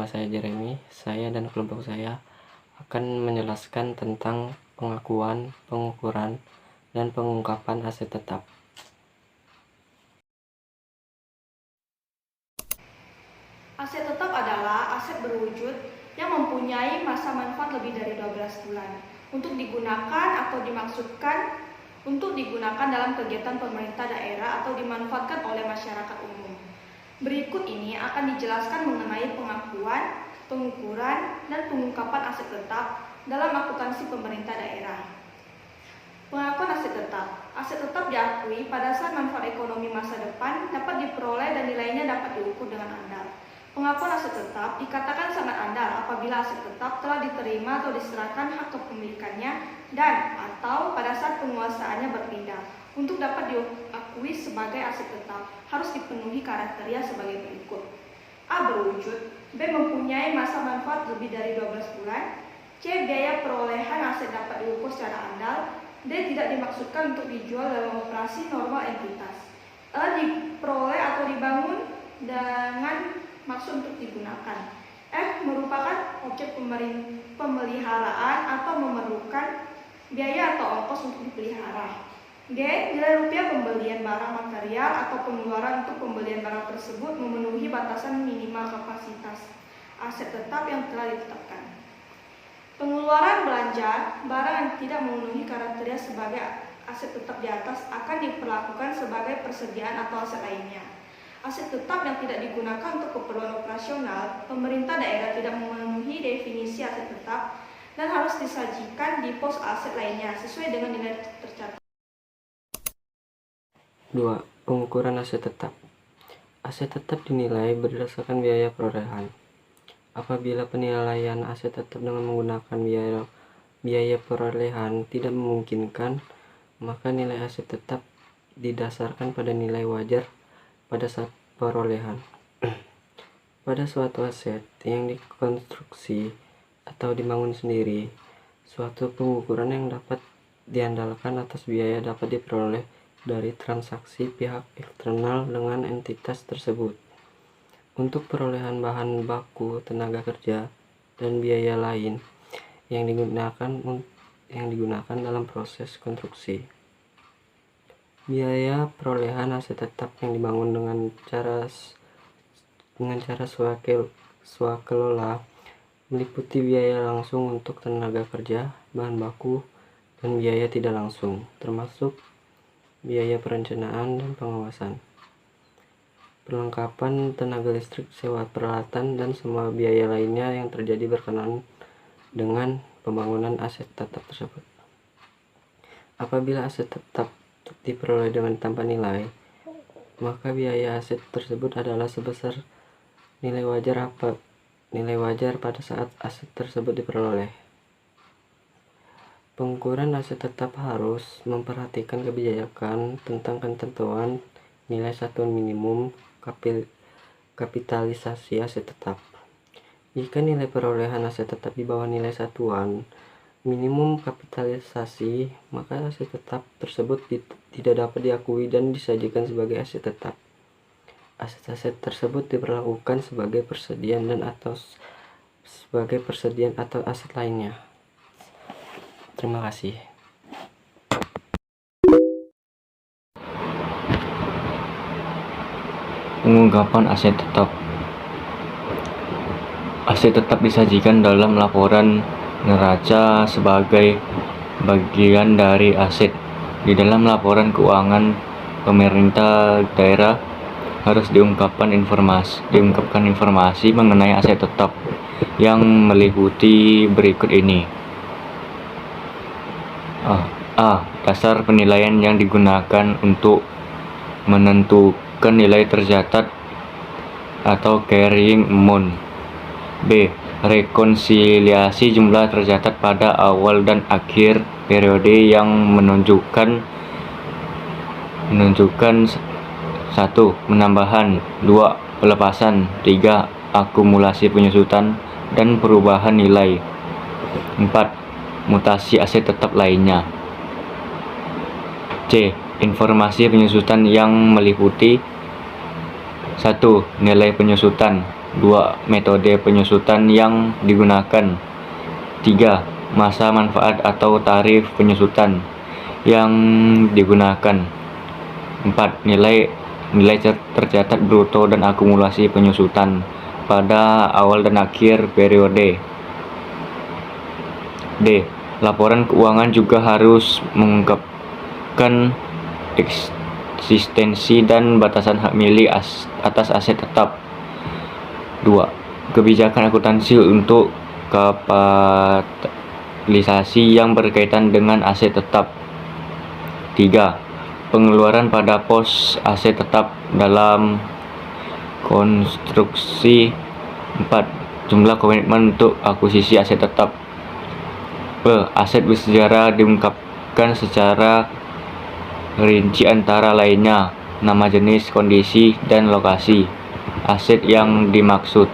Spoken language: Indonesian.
saya Jeremy. Saya dan kelompok saya akan menjelaskan tentang pengakuan, pengukuran, dan pengungkapan aset tetap. Aset tetap adalah aset berwujud yang mempunyai masa manfaat lebih dari 12 bulan untuk digunakan atau dimaksudkan untuk digunakan dalam kegiatan pemerintah daerah atau dimanfaatkan oleh masyarakat umum. Berikut ini akan dijelaskan mengenai pengakuan, pengukuran, dan pengungkapan aset tetap dalam akuntansi pemerintah daerah. Pengakuan aset tetap. Aset tetap diakui pada saat manfaat ekonomi masa depan dapat diperoleh dan nilainya dapat diukur dengan andal. Pengakuan aset tetap dikatakan sangat andal apabila aset tetap telah diterima atau diserahkan hak kepemilikannya dan atau pada saat penguasaannya berpindah. Untuk dapat diakui sebagai aset tetap harus dipenuhi kriteria sebagai berikut. A. Berwujud. B. Mempunyai masa manfaat lebih dari 12 bulan. C. Biaya perolehan aset dapat diukur secara andal. D. Tidak dimaksudkan untuk dijual dalam operasi normal entitas. E. Diperoleh atau dibangun dengan maksud untuk digunakan. F. Merupakan objek pemeliharaan atau memerlukan biaya atau ongkos untuk dipelihara. G. Nilai rupiah pembelian barang material atau pengeluaran untuk pembelian barang tersebut memenuhi batasan minimal kapasitas aset tetap yang telah ditetapkan. Pengeluaran belanja barang yang tidak memenuhi kriteria sebagai aset tetap di atas akan diperlakukan sebagai persediaan atau aset lainnya. Aset tetap yang tidak digunakan untuk keperluan operasional, pemerintah daerah tidak memenuhi definisi aset tetap dan harus disajikan di pos aset lainnya sesuai dengan nilai tercatat. 2. Pengukuran aset tetap. Aset tetap dinilai berdasarkan biaya perolehan. Apabila penilaian aset tetap dengan menggunakan biaya perolehan tidak memungkinkan, maka nilai aset tetap didasarkan pada nilai wajar pada saat perolehan. Pada suatu aset yang dikonstruksi atau dibangun sendiri, suatu pengukuran yang dapat diandalkan atas biaya dapat diperoleh dari transaksi pihak eksternal dengan entitas tersebut. Untuk perolehan bahan baku, tenaga kerja, dan biaya lain yang digunakan dalam proses konstruksi. Biaya perolehan aset tetap yang dibangun dengan cara swakelola meliputi biaya langsung untuk tenaga kerja, bahan baku, dan biaya tidak langsung, termasuk biaya perencanaan dan pengawasan, perlengkapan tenaga listrik, sewa peralatan, dan semua biaya lainnya yang terjadi berkenaan dengan pembangunan aset tetap tersebut. Apabila aset tetap diperoleh dengan tanpa nilai, maka biaya aset tersebut adalah sebesar nilai wajar pada saat aset tersebut diperoleh. Pengukuran aset tetap harus memperhatikan kebijakan tentang ketentuan nilai satuan minimum kapitalisasi aset tetap. Jika nilai perolehan aset tetap di bawah nilai satuan minimum kapitalisasi, maka aset tetap tersebut tidak dapat diakui dan disajikan sebagai aset tetap. Aset-aset tersebut diperlakukan sebagai persediaan atau aset lainnya. Terima kasih. Pengungkapan aset tetap. Aset tetap disajikan dalam laporan neraca sebagai bagian dari aset. Di dalam laporan keuangan pemerintah daerah harus diungkapkan informasi mengenai aset tetap yang meliputi berikut ini. A. Dasar penilaian yang digunakan untuk menentukan nilai tercatat atau carrying amount. B. Rekonsiliasi jumlah tercatat pada awal dan akhir periode yang menunjukkan 1. Penambahan, 2. Pelepasan, 3. Akumulasi penyusutan dan perubahan nilai, 4. Mutasi aset tetap lainnya. C. Informasi penyusutan yang meliputi 1. Nilai penyusutan, 2. Metode penyusutan yang digunakan. 3. Masa manfaat atau tarif penyusutan yang digunakan. 4. Nilai tercatat bruto dan akumulasi penyusutan pada awal dan akhir periode. D. Laporan keuangan juga harus mengungkapkan eksistensi dan batasan hak milik atas aset tetap. 2. Kebijakan akuntansi untuk kapitalisasi yang berkaitan dengan aset tetap. 3. Pengeluaran pada pos aset tetap dalam konstruksi. 4. Jumlah komitmen untuk akuisisi aset tetap. Aset bersejarah diungkapkan secara rinci antara lainnya nama, jenis, kondisi, dan lokasi aset yang dimaksud.